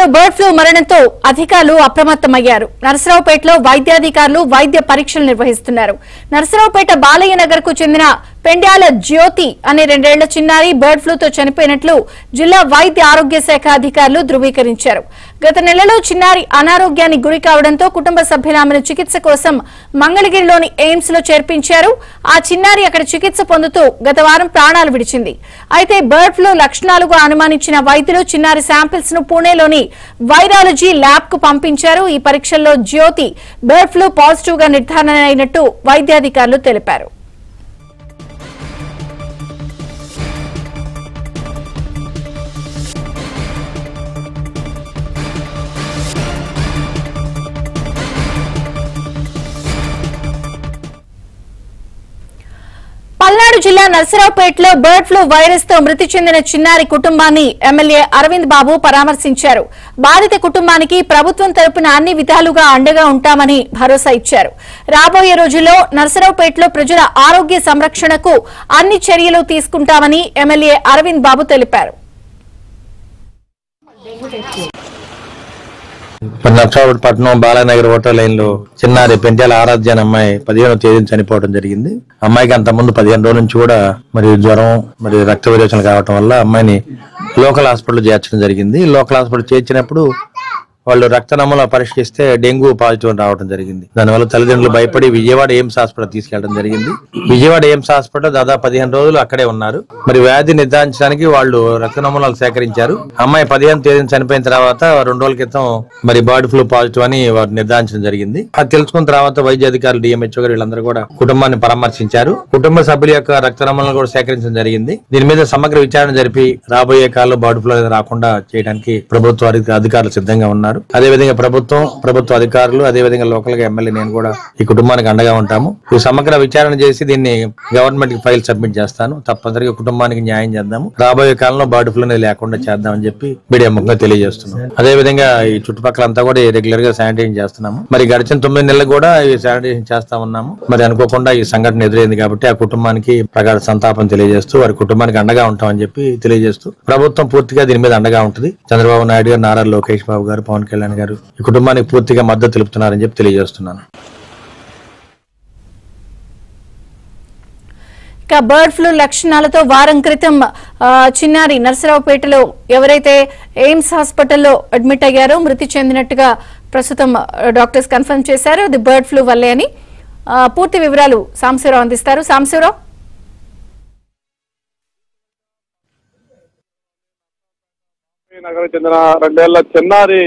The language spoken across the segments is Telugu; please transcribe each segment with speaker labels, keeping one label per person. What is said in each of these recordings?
Speaker 1: నర్సరావుపేటలో బర్డ్ ఫ్లూ మరణంతో అధికారులు అప్రమత్తమయ్యారు. నర్సరావుపేటలో వైద్యాధికారులు వైద్య పరీక్షలు నిర్వహిస్తున్నారు. నర్సరావుపేట బాలయ్య నగర్ కు చెందిన పెండ్యాల జ్యోతి అనే 2 ఏళ్ల చిన్నారి బర్డ్ ఫ్లూతో చనిపోయినట్లు జిల్లా వైద్య ఆరోగ్య శాఖ అధికారులు ధృవీకరించారు. గత నెలలో చిన్నారి అనారోగ్యానికి గురి కావడంతో కుటుంబ సభ్యులు ఆమెను చికిత్స కోసం మంగళగిరిలోని ఎయిమ్స్ లో చేర్పించారు. ఆ చిన్నారి అక్కడ చికిత్స పొందుతూ గత వారం ప్రాణాలు విడిచింది. అయితే బర్డ్ ఫ్లూ లక్షణాలుగా అనుమానించిన వైద్యులు చిన్నారి శాంపిల్స్ ను పూణేలోని వైరాలజీ ల్యాబ్ కు పంపించారు. ఈ పరీక్షల్లో జ్యోతి బర్డ్ ఫ్లూ పాజిటివ్ గా నిర్ధారణ అయినట్టు వైద్యాధికారులు తెలిపారు. పల్నాడు జిల్లా నర్సరావుపేటలో బర్డ్ ఫ్లూ వైరస్ తో మృతి చెందిన చిన్నారి కుటుంబాన్ని ఎమ్మెల్యే అరవింద్ బాబు పరామర్శించారు. బాధిత కుటుంబానికి ప్రభుత్వం తరపున అన్ని విధాలుగా అండగా ఉంటామని భరోసా ఇచ్చారు. రాబోయే రోజుల్లో నర్సరావుపేటలో ప్రజల ఆరోగ్య సంరక్షణకు అన్ని చర్యలు తీసుకుంటామని ఎమ్మెల్యే అరవింద్ బాబు తెలిపారు.
Speaker 2: నర్సరావుపట్నం బాలానగర్ ఓటర్ లైన్ లో చిన్నారి పెంట్యాల ఆరాధ్య అనే అమ్మాయి 15వ తేదీన చనిపోవడం జరిగింది. అమ్మాయికి అంత ముందు 15 రోజుల నుంచి కూడా మరి జ్వరం మరి రక్త విరేచనలు కావటం వల్ల అమ్మాయిని లోకల్ హాస్పిటల్ చేర్చడం జరిగింది. లోకల్ హాస్పిటల్ చేర్చినప్పుడు వాళ్ళు రక్త నమూనా పరీక్షిస్తే డెంగ్యూ పాజిటివ్ రావడం జరిగింది. దానివల్ల తల్లిదండ్రులు భయపడి విజయవాడ ఎయిమ్స్ హాస్పిటల్ తీసుకెళ్లడం జరిగింది. విజయవాడ ఎయిమ్స్ హాస్పిటల్ దాదాపు 15 రోజులు అక్కడే ఉన్నారు. మరి వ్యాధి నిర్ధారించడానికి వాళ్ళు రక్త నమూనాలు సేకరించారు. అమ్మాయి 15వ తేదీన చనిపోయిన తర్వాత 2 రోజుల క్రితం మరి బర్డ్ ఫ్లూ పాజిటివ్ అని వారు నిర్ధారించడం జరిగింది. అది తెలుసుకున్న తర్వాత వైద్య అధికారులు డిఎంహెచ్ఓ గారు వీళ్ళందరూ కూడా కుటుంబాన్ని పరామర్శించారు. కుటుంబ సభ్యుల యొక్క రక్త నమూనాలు కూడా సేకరించడం జరిగింది. దీని మీద సమగ్ర విచారణ జరిపి రాబోయే కాలంలో బర్డ్ ఫ్లూ రాకుండా చేయడానికి ప్రభుత్వ అధికారులు సిద్ధంగా ఉన్నారు. అదేవిధంగా ప్రభుత్వ అధికారులు అదేవిధంగా లోకల్ గా ఎమ్మెల్యే నేను కూడా ఈ కుటుంబానికి అండగా ఉంటాము. ఈ సమగ్ర విచారణ చేసి దీన్ని గవర్నమెంట్ కి ఫైల్ సబ్మిట్ చేస్తాను. తప్పనిసరిగా కుటుంబానికి న్యాయం చేద్దాము. రాబోయే కాలంలో బర్డ్ ఫ్లూ లేకుండా చేద్దామని చెప్పి మీడియా ముఖ్యంగా తెలియజేస్తున్నాం. అదేవిధంగా ఈ చుట్టుపక్కల అంతా కూడా రెగ్యులర్ గా శానిటైజేషన్ చేస్తున్నాము. మరి గడిచిన 9 నెలలు కూడా ఈ శానిటైజేషన్ చేస్తా ఉన్నాము. మరి అనుకోకుండా ఈ సంఘటన ఎదురైంది కాబట్టి ఆ కుటుంబానికి ప్రగాఢ సంతాపం తెలియజేస్తూ వారి కుటుంబానికి అండగా ఉంటామని చెప్పి తెలియజేస్తూ ప్రభుత్వం పూర్తిగా దీని మీద అండగా ఉంటుంది. చంద్రబాబు నాయుడు గారు, నారా లోకేష్ బాబు గారు, పవన్ కళ్యాణ్ గారు ఈ కుటుంబానికి పూర్తిగా మద్దతు తెలుపుతున్నారని చెప్పి తెలియజేస్తున్నాను.
Speaker 1: ఇక బర్డ్ ఫ్లూ లక్షణాలతో వారం క్రితం చిన్నారి నర్సరావుపేటలో ఎవరైతే ఎయిమ్స్ హాస్పిటల్లో అడ్మిట్ అయ్యారో మృతి చెందినట్టుగా ప్రస్తుతం డాక్టర్స్ కన్ఫర్మ్ చేశారు. అది బర్డ్ ఫ్లూ వల్లే అని. పూర్తి వివరాలు సాంబశివరావు అందిస్తారు. సాంబశివరావు,
Speaker 3: నగరం చెందిన 2 ఏళ్ల చిన్నారి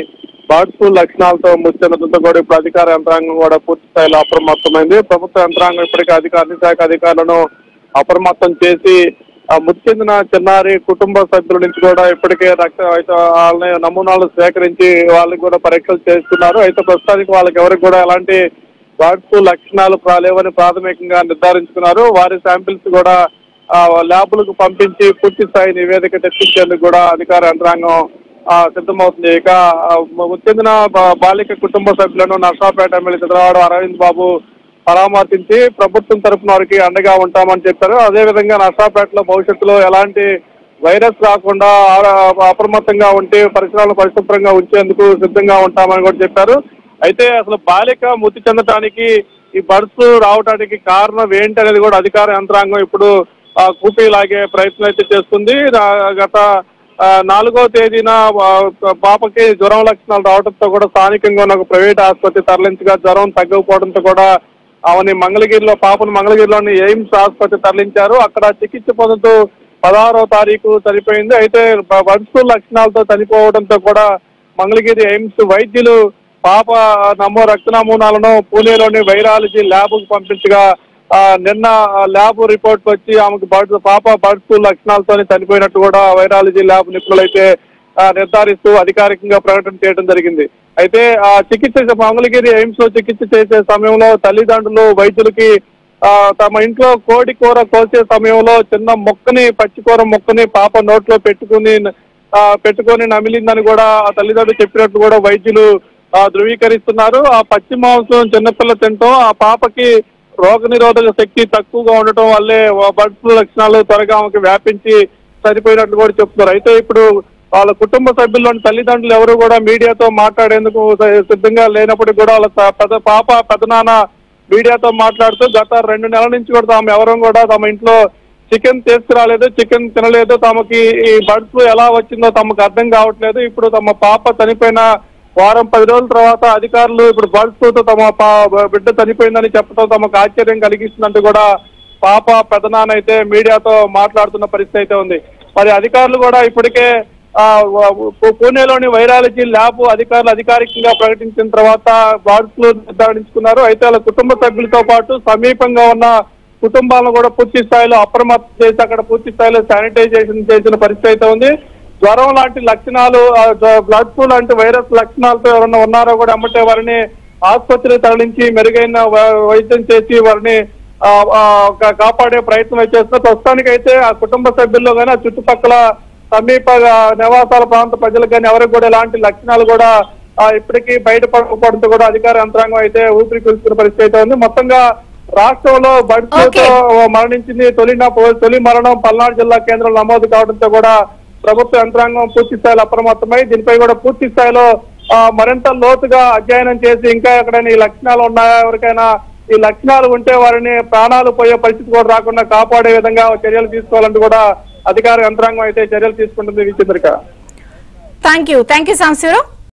Speaker 3: బర్డ్ ఫ్లూ లక్షణాలతో మృతి చెందడంతో కూడా ఇప్పుడు అధికార యంత్రాంగం కూడా పూర్తి స్థాయిలో అప్రమత్తమైంది. ప్రభుత్వ యంత్రాంగం ఇప్పటికే అన్ని శాఖ అధికారులను అప్రమత్తం చేసి మృతి చెందిన చిన్నారి కుటుంబ సభ్యుల నుంచి కూడా ఇప్పటికే వాళ్ళని నమూనాలు సేకరించి వాళ్ళకి కూడా పరీక్షలు చేస్తున్నారు. అయితే ప్రస్తుతానికి వాళ్ళకి ఎవరికి కూడా ఎలాంటి బర్డ్ ఫ్లూ లక్షణాలు లేవని ప్రాథమికంగా నిర్ధారించుకున్నారు. వారి శాంపిల్స్ కూడా ల్యాబులకు పంపించి పూర్తి స్థాయి నివేదిక తెప్పించేందుకు కూడా అధికార యంత్రాంగం సిద్ధమవుతుంది. ఇక చెందిన బాలిక కుటుంబ సభ్యులను నర్సరావుపేట ఎమ్మెల్యే చంద్రబాబు అరవింద్ బాబు పరామర్శించి ప్రభుత్వం తరఫున వారికి అండగా ఉంటామని చెప్పారు. అదేవిధంగా నర్సరావుపేటలో భవిష్యత్తులో ఎలాంటి వైరస్ రాకుండా అప్రమత్తంగా ఉంటే పరిసరాలను పరిశుభ్రంగా ఉంచేందుకు సిద్ధంగా ఉంటామని కూడా చెప్పారు. అయితే అసలు బాలిక మృతి చెందడానికి ఈ బర్డ్ ఫ్లూ రావడానికి కారణం ఏంటి అనేది కూడా అధికార యంత్రాంగం ఇప్పుడు కూపీ లాగే ప్రయత్నం అయితే చేస్తుంది. గత 4వ తేదీన పాపకి జ్వరం లక్షణాలు రావడంతో కూడా స్థానికంగా ఉన్న ఒక ప్రైవేట్ ఆసుపత్రి తరలించగా జ్వరం తగ్గకపోవడంతో కూడా ఆమెని పాపను మంగళగిరిలోని ఎయిమ్స్ ఆసుపత్రి తరలించారు. అక్కడ చికిత్స పొందుతూ 16వ తారీఖు చనిపోయింది. అయితే బర్డ్ ఫ్లూ లక్షణాలతో చనిపోవడంతో కూడా మంగళగిరి ఎయిమ్స్ వైద్యులు పాప రక్త నమూనాలను పూణేలోని వైరాలజీ ల్యాబ్కు పంపించగా నిన్న ల్యాబ్ రిపోర్ట్ వచ్చి ఆమెకు పాప బర్డ్ ఫ్లూ లక్షణాలతోనే చనిపోయినట్టు కూడా వైరాలజీ ల్యాబ్ నిపుణులైతే నిర్ధారిస్తూ అధికారికంగా ప్రకటన చేయడం జరిగింది. అయితే చికిత్స మంగళగిరి ఎయిమ్స్ లో చికిత్స చేసే సమయంలో తల్లిదండ్రులు వైద్యులకి తమ ఇంట్లో కోడి కూర కోసే సమయంలో చిన్న పచ్చికూర మొక్కని పాప నోట్లో పెట్టుకొని నమిలిందని కూడా ఆ తల్లిదండ్రులు చెప్పినట్టు కూడా వైద్యులు ధృవీకరిస్తున్నారు. ఆ పచ్చి మాంసం చిన్నపిల్ల తింటాం ఆ పాపకి రోగనిరోధక శక్తి తక్కువగా ఉండటం వల్లే బర్డ్ ఫ్లూ లక్షణాలు త్వరగా ఆమెకు వ్యాపించి చనిపోయినట్లు కూడా చెప్తున్నారు. అయితే ఇప్పుడు వాళ్ళ కుటుంబ సభ్యుల్లోని తల్లిదండ్రులు ఎవరు కూడా మీడియాతో మాట్లాడేందుకు సిద్ధంగా లేనప్పటికీ కూడా వాళ్ళ పాప పెదనాన్న మీడియాతో మాట్లాడుతూ గత 2 నెలల నుంచి కూడా తాము ఎవరూ కూడా తమ ఇంట్లో చికెన్ తీసుకురాలేదు, చికెన్ తినలేదు, తమకి ఈ బర్డ్ ఫ్లూ ఎలా వచ్చిందో తమకు అర్థం కావట్లేదు. ఇప్పుడు తమ పాప చనిపోయిన వారం 10 రోజుల తర్వాత అధికారులు ఇప్పుడు బర్డ్ ఫ్లూతో తమ బిడ్డ చనిపోయిందని చెప్పడం తమకు ఆశ్చర్యం కలిగిస్తుందంటూ కూడా పాప పెదనాన్న అయితే మీడియాతో మాట్లాడుతున్న పరిస్థితి అయితే ఉంది. మరి అధికారులు కూడా ఇప్పటికే పూణేలోని వైరాలజీ ల్యాబ్ అధికారులు అధికారికంగా ప్రకటించిన తర్వాత బర్డ్ ఫ్లూ నిర్ధారించుకున్నారు. అయితే వాళ్ళ కుటుంబ సభ్యులతో పాటు సమీపంగా ఉన్న కుటుంబాలను కూడా పూర్తి స్థాయిలో అప్రమత్తం చేసి అక్కడ పూర్తి స్థాయిలో శానిటైజేషన్ చేసిన పరిస్థితి అయితే ఉంది. జ్వరం లాంటి లక్షణాలు, బ్లడ్ ఫ్లూ లాంటి వైరస్ లక్షణాలతో ఎవరైనా ఉన్నారో కూడా అమ్మటే వారిని ఆసుపత్రికి తరలించి మెరుగైన వైద్యం చేసి వారిని కాపాడే ప్రయత్నం చేస్తున్నారు. ప్రస్తుతానికైతే ఆ కుటుంబ సభ్యుల్లో కానీ ఆ చుట్టుపక్కల సమీప నివాసాల ప్రాంత ప్రజలకు కానీ ఎవరికి కూడా ఇలాంటి లక్షణాలు కూడా ఇప్పటికీ బయటపడకపోవడంతో కూడా అధికార యంత్రాంగం అయితే ఊపిరి పీల్చుకున్న పరిస్థితి అయితే ఉంది. మొత్తంగా రాష్ట్రంలో బర్డ్ ఫ్లూతో మరణించింది తొలి మరణం పల్నాడు జిల్లా కేంద్రంలో నమోదు కావడంతో కూడా ప్రభుత్వ యంత్రాంగం పూర్తి స్థాయిలో అప్రమత్తమై దీనిపై కూడా పూర్తి స్థాయిలో మరింత లోతుగా అధ్యయనం చేసి ఇంకా ఎక్కడైనా ఈ లక్షణాలు ఉన్నాయా, ఎవరికైనా ఈ లక్షణాలు ఉంటే వారిని ప్రాణాలు పోయే పరిస్థితి కూడా రాకుండా కాపాడే విధంగా చర్యలు తీసుకోవాలంటూ కూడా అధికార యంత్రాంగం అయితే చర్యలు తీసుకుంటుంది. విచిత్రిక.
Speaker 1: Thank you Sambasivarao.